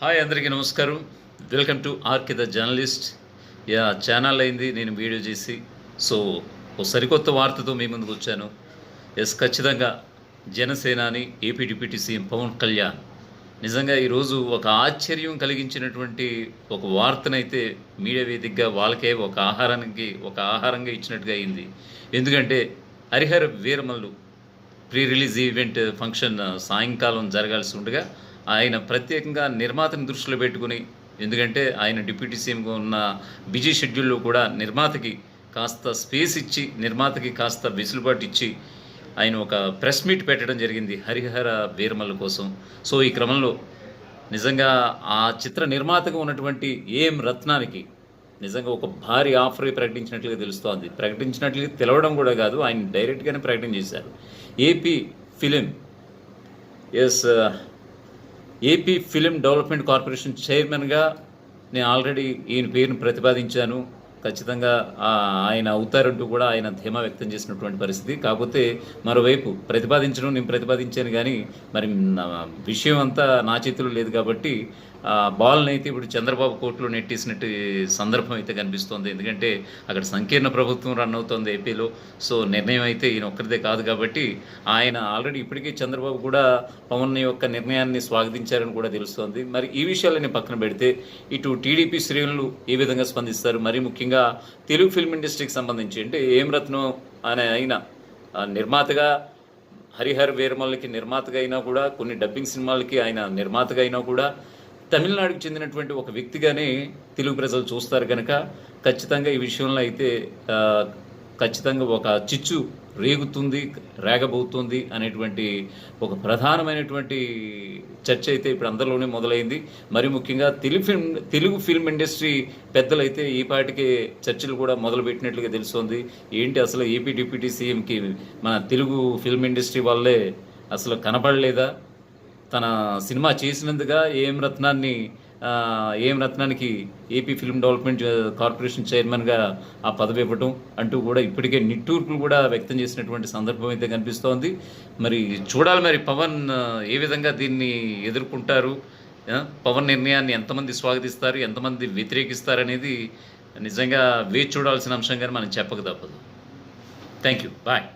Hi అందరికీ నమస్కారం. Welcome to RK the journalist. Channel అయింది నేను వీడియో చేసి. సో ఓ సరికొత్త వార్తతో మీ ముందుకు వచ్చాను. ఖచ్చితంగా Janasenani AP deputy CM Pawan Kalyan నిజంగా ఈరోజు ఒక ఆశ్చర్యం కలిగించినటువంటి ఒక వార్తనైతే మీడియా వేదికగా వాళ్ళకే ఒక ఆహారంగా ఇచ్చినట్టుగా అయింది. ఎందుకంటే Harihara Veeramallu pre release event function సాయంకాలం జరగాల్సి ఉండగా ఆయన ప్రత్యేకంగా నిర్మాతని దృష్టిలో పెట్టుకుని, ఎందుకంటే ఆయన డిప్యూటీ సీఎంగా ఉన్న బిజీ షెడ్యూల్లో కూడా నిర్మాతకి కాస్త స్పేస్ ఇచ్చి, నిర్మాతకి కాస్త వెసులుబాటు ఇచ్చి ఆయన ఒక ప్రెస్ మీట్ పెట్టడం జరిగింది హరిహర వీరమల్లు కోసం. సో ఈ క్రమంలో నిజంగా ఆ చిత్ర నిర్మాతగా ఉన్నటువంటి ఏఎం రత్నానికి నిజంగా ఒక భారీ ఆఫర్ ప్రకటించినట్లుగా తెలుస్తోంది. ప్రకటించినట్లుగా తెలవడం కూడా కాదు, ఆయన డైరెక్ట్గానే ప్రకటన చేశారు. ఏపీ ఫిలిం డెవలప్మెంట్ కార్పొరేషన్ చైర్మన్గా నేను ఆల్రెడీ ఈయన పేరును ప్రతిపాదించాను. ఖచ్చితంగా ఆయన అవుతారంటూ కూడా ఆయన ధీమా వ్యక్తం చేసినటువంటి పరిస్థితి. కాకపోతే మరోవైపు నేను ప్రతిపాదించాను, కానీ మరి విషయం అంతా నా చేతిలో లేదు కాబట్టి బాల్ని అయితే ఇప్పుడు చంద్రబాబు కోర్టులో నెట్టేసినట్టు సందర్భం అయితే కనిపిస్తోంది. ఎందుకంటే అక్కడ సంకీర్ణ ప్రభుత్వం రన్ అవుతోంది ఏపీలో. సో నిర్ణయం అయితే ఈయన ఒక్కరిదే కాదు కాబట్టి ఆయన ఆల్రెడీ ఇప్పటికే చంద్రబాబు కూడా పవన్ యొక్క నిర్ణయాన్ని స్వాగతించారని కూడా తెలుస్తోంది. మరి ఈ విషయాలని పక్కన పెడితే ఇటు టీడీపీ శ్రేణులు ఏ విధంగా స్పందిస్తారు, మరీ ముఖ్యంగా తెలుగు ఫిల్మ్ ఇండస్ట్రీకి సంబంధించి అంటే ఏం రత్నం అనే ఆయన నిర్మాతగా, హరిహర వీరమల్లుకి నిర్మాతగా అయినా కూడా, కొన్ని డబ్బింగ్ సినిమాలకి ఆయన నిర్మాతగా అయినా కూడా తమిళనాడుకు చెందినటువంటి ఒక వ్యక్తిగానే తెలుగు ప్రజలు చూస్తారు కనుక ఖచ్చితంగా ఈ విషయంలో అయితే ఖచ్చితంగా ఒక చిచ్చు రేగబోతుంది అనేటువంటి ఒక ప్రధానమైనటువంటి చర్చ అయితే ఇప్పుడు అందరిలోనే మొదలైంది. మరి ముఖ్యంగా తెలుగు ఫిల్మ్ ఇండస్ట్రీ పెద్దలైతే ఈ పాటికే చర్చలు కూడా మొదలుపెట్టినట్లుగా తెలుస్తోంది. ఏంటి అసలు ఏపీ డిప్యూటీ సీఎంకి మన తెలుగు ఫిల్మ్ ఇండస్ట్రీ వాళ్ళే అసలు కనపడలేదా? తన సినిమా చేసినందుగా ఏఎం రత్నానికి ఏపీ ఫిల్మ్ డెవలప్మెంట్ కార్పొరేషన్ చైర్మన్గా ఆ పదవి ఇవ్వటం అంటూ కూడా ఇప్పటికే నిట్టూర్పులు కూడా వ్యక్తం చేసినటువంటి సందర్భం అయితే కనిపిస్తోంది. మరి చూడాలి మరి పవన్ ఏ విధంగా దీన్ని ఎదుర్కొంటారు, పవన్ నిర్ణయాన్ని ఎంతమంది స్వాగతిస్తారు, ఎంతమంది వ్యతిరేకిస్తారు అనేది నిజంగా వేచి చూడాల్సిన అంశంగానే మనం చెప్పక తప్పదు. Thank you. బాయ్.